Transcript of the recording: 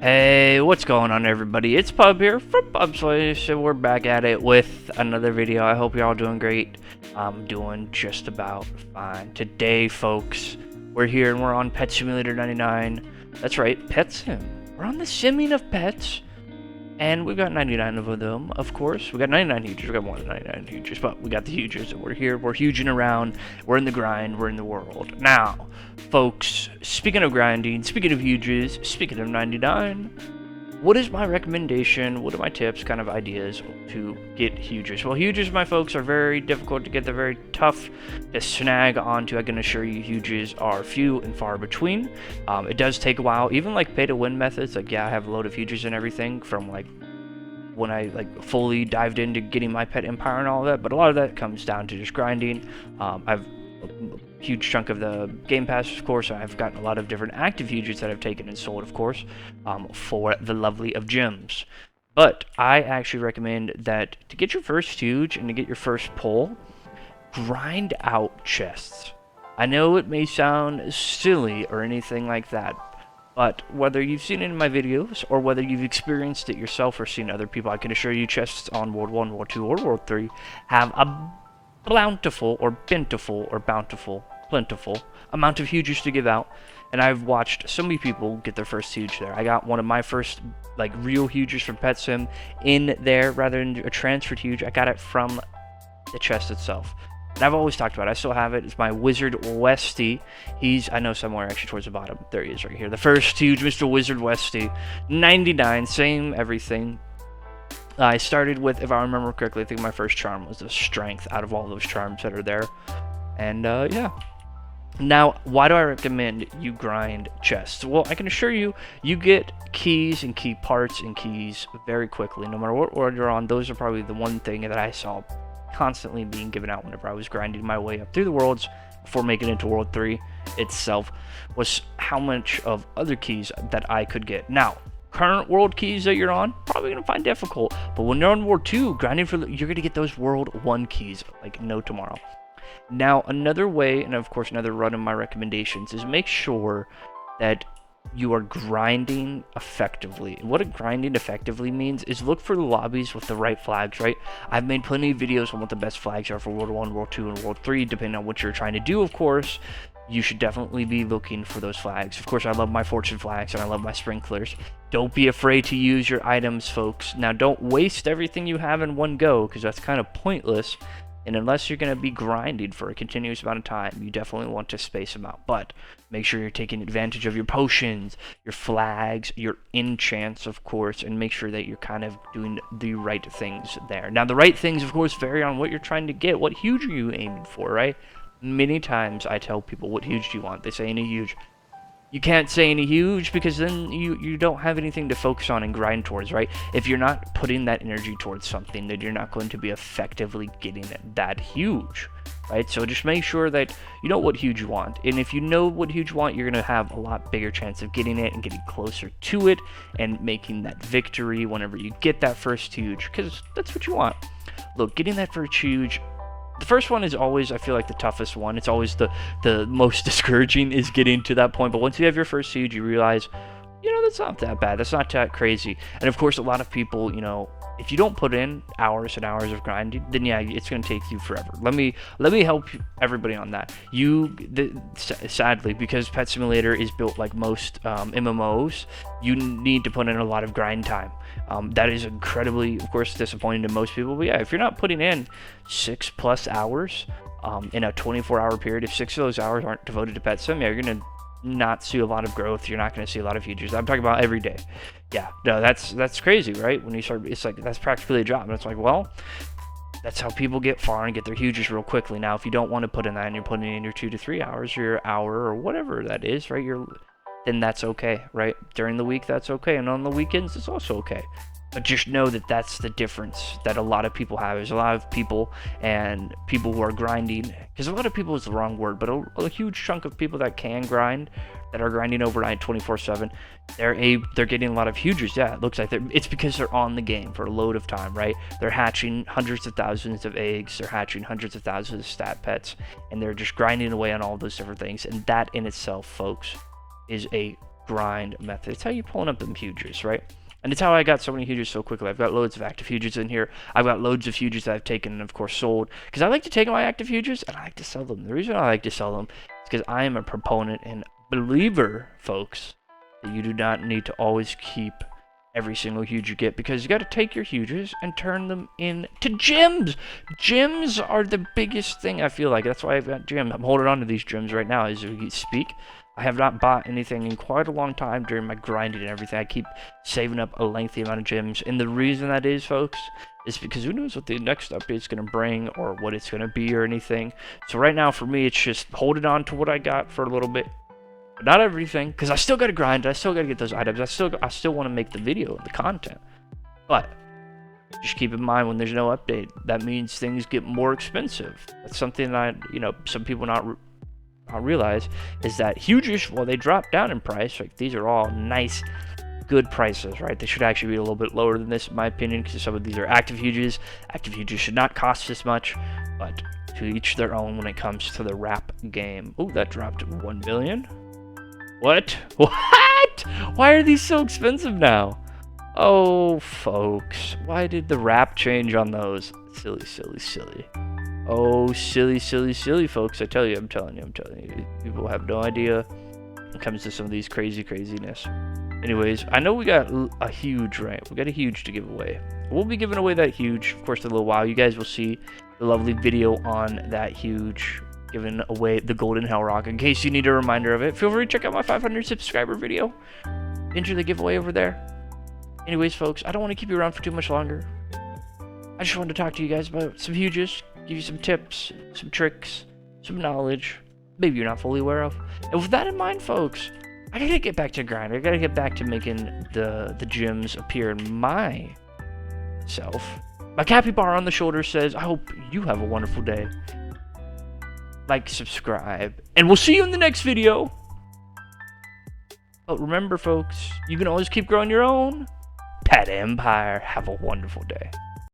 Hey, what's going on, everybody? It's Pub here from Pub's Place, so we're back at it with another video. I hope you're all doing great. I'm doing just about fine. Today, folks, we're here and we're on Pet Simulator 99. That's right, Pet Sim. We're on the simming of pets, and we've got 99 of them, of course. We got 99 huges. We got more than 99 huges, but we got the huges, and we're here. We're huging around. We're in the grind. We're in the world. Now, folks, speaking of grinding, speaking of huges, speaking of 99, what is my recommendation? What are my tips, kind of ideas to get huges? Well, huges, my folks, are very difficult to get. They're very tough to snag onto. I can assure you, huges are few and far between. It does take a while. Even like pay-to-win methods, like yeah, I have a load of huges and everything from like when I like fully dived into getting my pet empire and all that. But a lot of that comes down to just grinding. I've a huge chunk of the game pass, of course. I've gotten a lot of different active huges that I've taken and sold, of course, for the lovely of gems. But I actually recommend that to get your first huge and to get your first pull, grind out chests. I know it may sound silly or anything like that, but whether you've seen it in my videos or whether you've experienced it yourself or seen other people, I can assure you chests on World 1, World 2, or World 3 have a plentiful amount of huges to give out, and I've watched so many people get their first huge there. I got one of my first like real huges from Pet Sim in there rather than a transferred huge. I got it from the chest itself, and I've always talked about it. I still have it. It's my Wizard Westy. He's, I know, somewhere actually towards the bottom. There he is right here, the first huge, Mr. Wizard Westy. 99, same everything. I started with, if I remember correctly, I think my first charm was the strength out of all those charms that are there. And yeah. Now, why do I recommend you grind chests? Well, I can assure you, you get keys and key parts and keys very quickly. No matter what world you're on, those are probably the one thing that I saw constantly being given out whenever I was grinding my way up through the worlds before making it to World 3 itself, was how much of other keys that I could get. Now, current world keys that you're on, probably gonna find difficult, but when you're on World 2, grinding for you're gonna get those World 1 keys like no tomorrow. Now, another way, and of course another run of my recommendations, is make sure that you are grinding effectively. And what a grinding effectively means is look for the lobbies with the right flags, right? I've made plenty of videos on what the best flags are for World 1, World 2, and World 3, depending on what you're trying to do, of course. You should definitely be looking for those flags. Of course, I love my fortune flags and I love my sprinklers. Don't be afraid to use your items, folks. Now, don't waste everything you have in one go, because that's kind of pointless. And unless you're going to be grinding for a continuous amount of time, you definitely want to space them out. But make sure you're taking advantage of your potions, your flags, your enchants, of course, and make sure that you're kind of doing the right things there. Now, the right things, of course, vary on what you're trying to get. What huge are you aiming for, right? Many times I tell people, what huge do you want? They say any huge. You can't say any huge because then you don't have anything to focus on and grind towards, right? If you're not putting that energy towards something, then you're not going to be effectively getting that huge, right? So just make sure that you know what huge you want. And if you know what huge you want, you're going to have a lot bigger chance of getting it and getting closer to it and making that victory whenever you get that first huge, because that's what you want. Look, getting that first huge, the first one is always, I feel like, the toughest one. It's always the most discouraging, is getting to that point. But once you have your first huge, you realize, you know, that's not that bad. That's not that crazy. And of course, a lot of people, you know, if you don't put in hours and hours of grinding, then yeah, it's going to take you forever. Let me help everybody on that. Sadly, because Pet Simulator is built like most MMOs, you need to put in a lot of grind time. That is incredibly, of course, disappointing to most people. But yeah, if you're not putting in 6+ hours in a 24-hour period, if 6 of those hours aren't devoted to Pet Sim, yeah, you're going to not see a lot of growth. You're not going to see a lot of huges. I'm talking about every day. Yeah, no, that's crazy, right? When you start, it's like that's practically a job. And it's like, well, that's how people get far and get their huges real quickly. Now, if you don't want to put in that and you're putting in your 2 to 3 hours, or your hour, or whatever that is, right? Then that's okay, right? During the week, that's okay, and on the weekends, it's also okay. But just know that that's the difference that a lot of people have. There's a lot of people and people who are grinding, because a lot of people is the wrong word, but a huge chunk of people that can grind, that are grinding overnight 24/7, they're getting a lot of huges. Yeah, it looks like it's because they're on the game for a load of time, right? They're hatching hundreds of thousands of eggs, they're hatching hundreds of thousands of stat pets, and they're just grinding away on all those different things. And that in itself, folks, is a grind method. It's how you're pulling up them hugers, right? And it's how I got so many hugers so quickly. I've got loads of active hugers in here. I've got loads of hugers that I've taken and, of course, sold. Because I like to take my active hugers and I like to sell them. The reason I like to sell them is because I am a proponent and believer, folks, that you do not need to always keep every single huge you get, because you got to take your hugers and turn them into gems. Gems are the biggest thing, I feel like. That's why I've got gems. I'm holding on to these gems right now as we speak. I have not bought anything in quite a long time during my grinding and everything. I keep saving up a lengthy amount of gems, and the reason that is, folks, is because who knows what the next update is going to bring or what it's going to be or anything. So right now for me, it's just holding on to what I got for a little bit. But not everything, because I still got to grind. I still got to get those items. I still want to make the video and the content. But just keep in mind, when there's no update, that means things get more expensive. That's something that, some people not realize, is that hugers, while they drop down in price, like these are all nice, good prices, right? They should actually be a little bit lower than this, in my opinion, because some of these are active hugers. Active hugers should not cost this much, but to each their own when it comes to the rap game. Oh, that dropped 1 million. What? What? Why are these so expensive now? Oh, folks. Why did the wrap change on those? Silly, silly, silly. Oh, silly, silly, silly, folks. I'm telling you. People have no idea when it comes to some of these craziness. Anyways, I know we got a huge, right? We got a huge to give away. We'll be giving away that huge, of course, in a little while. You guys will see the lovely video on that huge, giving away the golden hell rock. In case you need a reminder of it, feel free to check out my 500 subscriber video. Enter the giveaway over there. Anyways, folks, I don't want to keep you around for too much longer. I just wanted to talk to you guys about some huges, give you some tips, some tricks, some knowledge maybe you're not fully aware of. And with that in mind, folks, I gotta get back to grind. I gotta get back to making the gems appear in myself. My capybara on the shoulder says, I hope you have a wonderful day. Like, subscribe, and we'll see you in the next video. But remember, folks, you can always keep growing your own pet empire. Have a wonderful day.